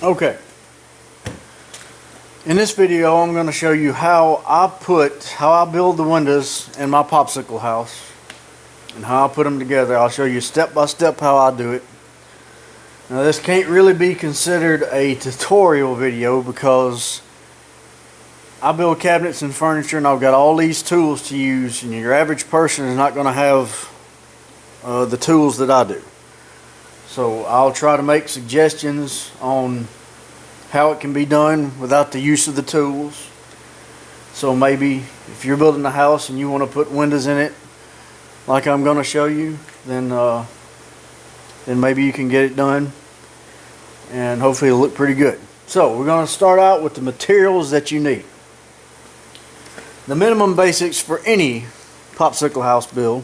Okay. In this video, I'm going to show you how I build the windows in my Popsicle house and how I put them together. I'll show you step by step how I do it. Now, this can't really be considered a tutorial video because I build cabinets and furniture and I've got all these tools to use, and your average person is not going to have the tools that I do. So I'll try to make suggestions on how it can be done without the use of the tools. So maybe if you're building a house and you want to put windows in it like I'm going to show you, then maybe you can get it done and hopefully it'll look pretty good. So we're going to start out with the materials that you need. The minimum basics for any Popsicle house build,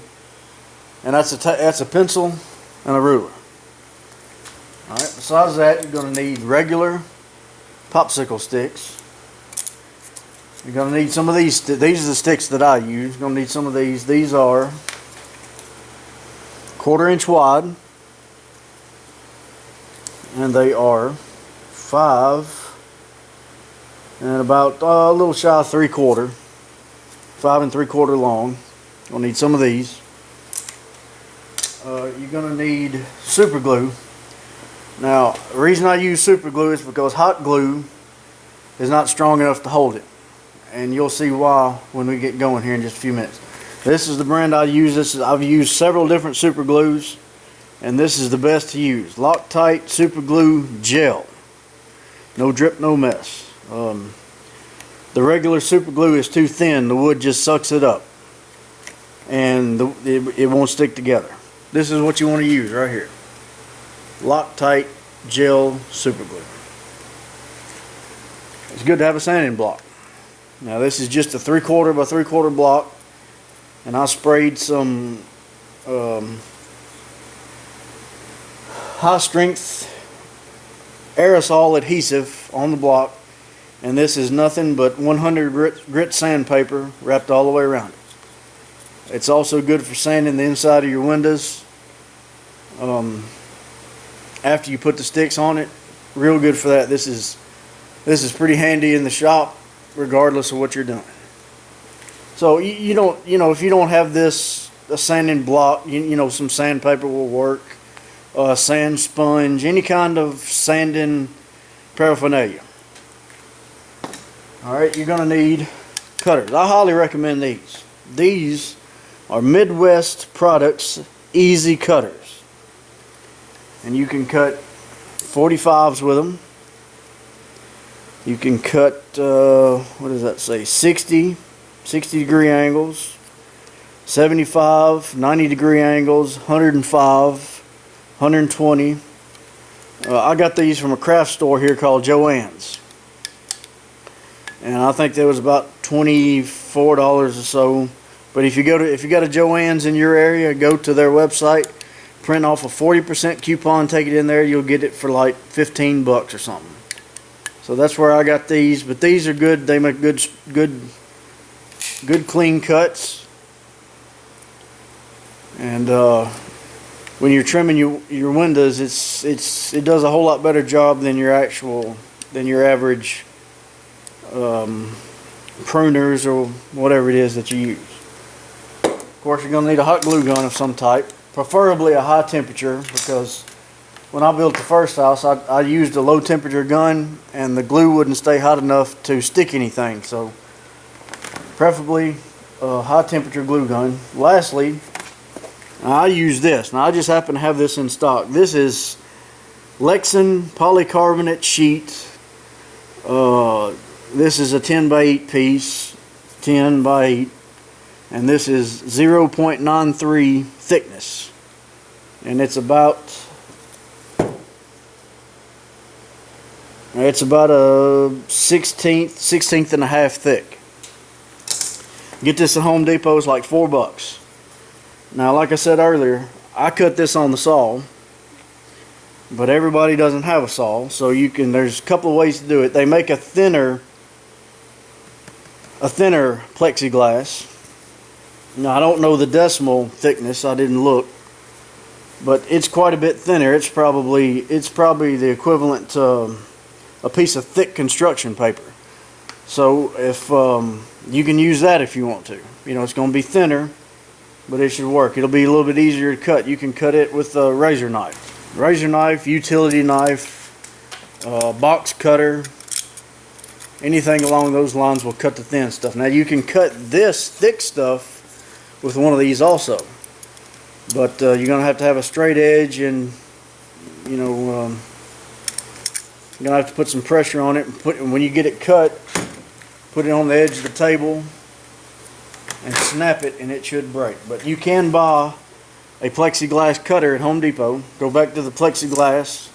and that's a pencil and a ruler. Alright, besides that, you're going to need regular Popsicle sticks. You're going to need some of these. These are the sticks that I use. You're going to need some of these. These are 1/4 inch wide, and they are 5 and about a little shy of 3/4, 5 3/4 long. You'll need some of these. You're going to need super glue. Now, the reason I use super glue is because hot glue is not strong enough to hold it. And you'll see why when we get going here in just a few minutes. This is the brand I use. I've used several different super glues, and this is the best to use. Loctite Super Glue Gel. No drip, no mess. The regular super glue is too thin. The wood just sucks it up. And it won't stick together. This is what you want to use right here. Loctite Gel Super Glue. It's good to have a sanding block. Now this is just a 3/4 by 3/4 block, and I sprayed some high strength aerosol adhesive on the block, and this is nothing but 100 grit sandpaper wrapped all the way around it. It's also good for sanding the inside of your windows. After you put the sticks on it, real good for that. This is pretty handy in the shop, regardless of what you're doing. So you don't, if you don't have this, a sanding block, some sandpaper will work, sand sponge, any kind of sanding paraphernalia. All right, you're gonna need cutters. I highly recommend these. These are Midwest Products Easy Cutters. And you can cut 45s with them. You can cut, what does that say, 60 degree angles, 75, 90 degree angles, 105, 120. I got these from a craft store here called Joann's. And I think that was about $24 or so. But if you got a Joann's in your area, go to their website, print off a 40% coupon, take it in there, you'll get it for like 15 bucks or something. So that's where I got these, but these are good. They make good clean cuts. And when you're trimming your windows, it does a whole lot better job than your average pruners or whatever it is that you use. Of course, you're going to need a hot glue gun of some type. Preferably a high temperature, because when I built the first house, I used a low temperature gun and the glue wouldn't stay hot enough to stick anything. So preferably a high temperature glue gun. Lastly, I use this. Now I just happen to have this in stock. This is Lexan polycarbonate sheet. This is a 10 by 8 piece, 10 by 8. And this is 0.93 thickness, and it's about a 16th and a half thick. Get this at Home Depot, it's like $4. Now, like I said earlier, I cut this on the saw, but everybody doesn't have a saw, so there's a couple of ways to do it. They make a thinner plexiglass. Now, I don't know the decimal thickness, I didn't look, but it's quite a bit thinner. It's probably the equivalent to a piece of thick construction paper. So if you can use that if you want to. You know, it's going to be thinner, but it should work. It'll be a little bit easier to cut. You can cut it with a razor knife, utility knife, box cutter, anything along those lines will cut the thin stuff. Now you can cut this thick stuff with one of these also, but you're going to have a straight edge, and you know, you're going to have to put some pressure on it, and when you get it cut, put it on the edge of the table and snap it, and it should break. But you can buy a plexiglass cutter at Home Depot. Go back to the plexiglass,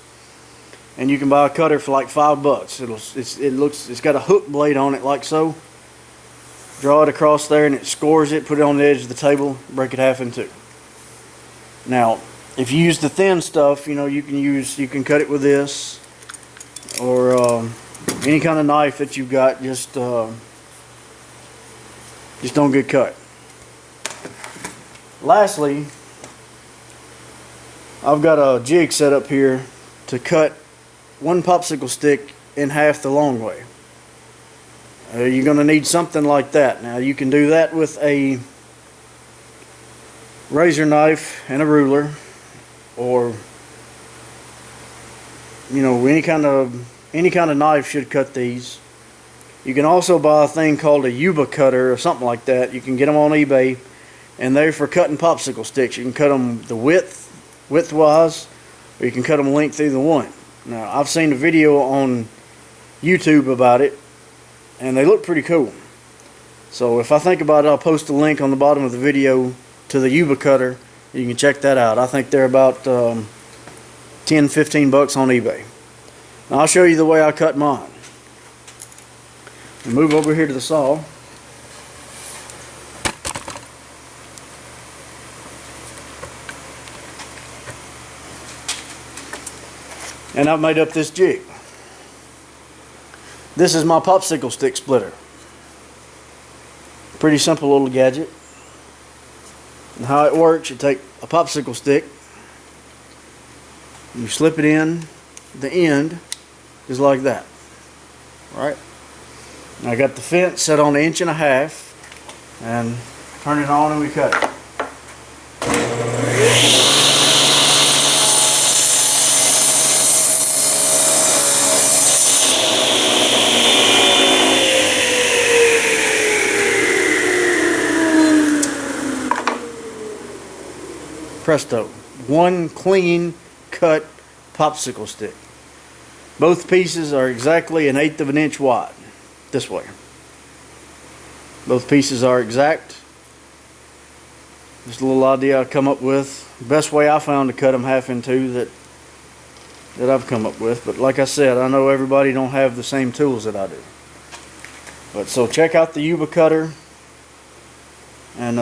and you can buy a cutter for like $5. It's got a hook blade on it like so. Draw it across there, and it scores it. Put it on the edge of the table. Break it half in two. Now, if you use the thin stuff, you know, you can cut it with this, or any kind of knife that you've got. Just don't get cut. Lastly, I've got a jig set up here to cut one popsicle stick in half the long way. You're going to need something like that. Now you can do that with a razor knife and a ruler, or you know, any kind of knife should cut these. You can also buy a thing called a Yuba cutter or something like that. You can get them on eBay, and they're for cutting popsicle sticks. You can cut them the widthwise, or you can cut them length either one. Now, I've seen a video on YouTube about it, and they look pretty cool. So if I think about it, I'll post a link on the bottom of the video to the Yuba cutter. You can check that out. I think they're about 10-15 bucks on eBay. Now I'll show you the way I cut mine. Move over here to the saw. And I've made up this jig. This is my popsicle stick splitter. Pretty simple little gadget. And how it works, you take a popsicle stick, you slip it in the end, just like that. Right? I got the fence set on 1.5 inches, and turn it on and we cut it. Presto, one clean cut popsicle stick. Both pieces are exactly 1/8 of an inch wide. This way. Both pieces are exact. Just a little idea I come up with. Best way I found to cut them half in two that I've come up with. But like I said, I know everybody don't have the same tools that I do. But so check out the Yuba cutter, and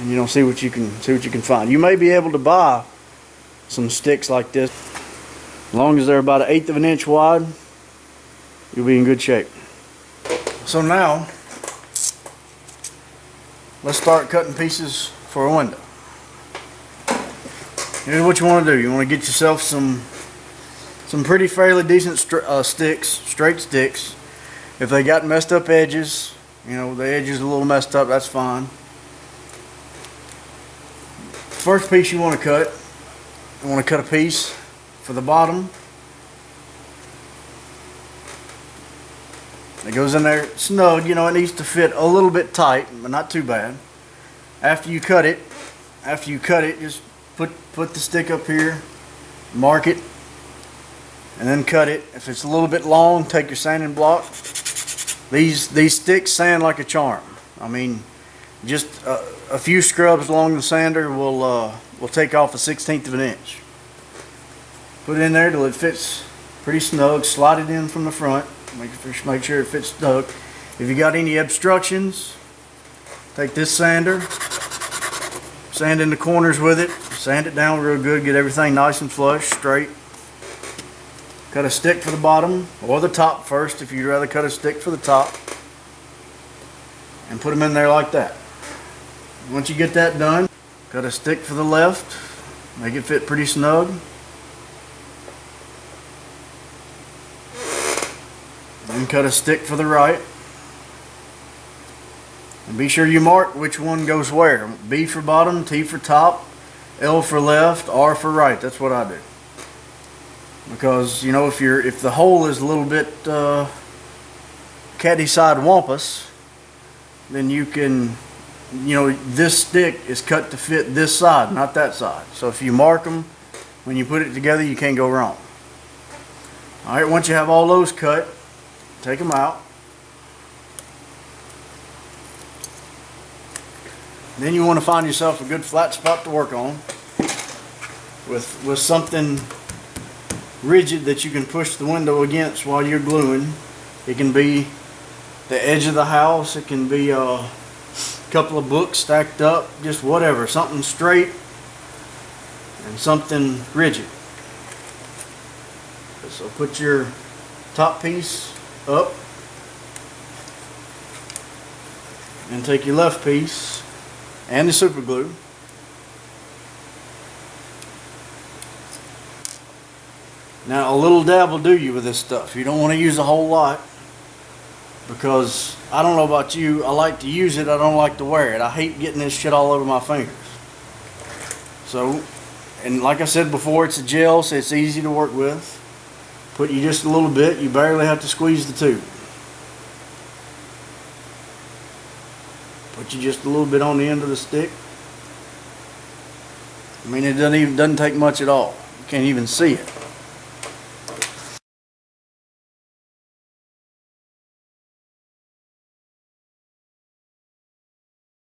you know, see what you can find. You may be able to buy some sticks like this. As long as they're about 1/8 of an inch wide, you'll be in good shape. So now, let's start cutting pieces for a window. Here's what you want to do. You want to get yourself some pretty fairly decent sticks, straight sticks. If they got messed up edges, you know, the edge is a little messed up, that's fine. First piece you want to cut, a piece for the bottom. It goes in there snug. You know, it needs to fit a little bit tight, but not too bad. After you cut it, just put the stick up here, mark it, and then cut it. If it's a little bit long, take your sanding block. These sticks sand like a charm. I mean, just a few scrubs along the sander will take off 1/16 of an inch. Put it in there till it fits pretty snug. Slide it in from the front. Make sure it fits snug. If you got any obstructions, take this sander, sand in the corners with it, sand it down real good, get everything nice and flush, straight. Cut a stick for the bottom or the top first if you'd rather cut a stick for the top, and put them in there like that. Once you get that done, cut a stick for the left, make it fit pretty snug. cut a stick for the right. And be sure you mark which one goes where. B for bottom, T for top, L for left, R for right. That's what I do. Because, you know, if the hole is a little bit catty side wampus, then you can, you know, this stick is cut to fit this side, not that side. So if you mark them when you put it together, you can't go wrong. Alright, once you have all those cut, take them out. Then you want to find yourself a good flat spot to work on with something rigid that you can push the window against while you're gluing. It can be the edge of the house, it can be a couple of books stacked up, just whatever, something straight and something rigid. So put your top piece up and take your left piece and the super glue. Now a little dab will do you with this stuff. You don't want to use a whole lot, because I don't know about you, I like to use it, I don't like to wear it. I hate getting this shit all over my fingers. So, and like I said before, it's a gel, so it's easy to work with. Put you just a little bit, you barely have to squeeze the tube. Put you just a little bit on the end of the stick. I mean, it doesn't take much at all. You can't even see it.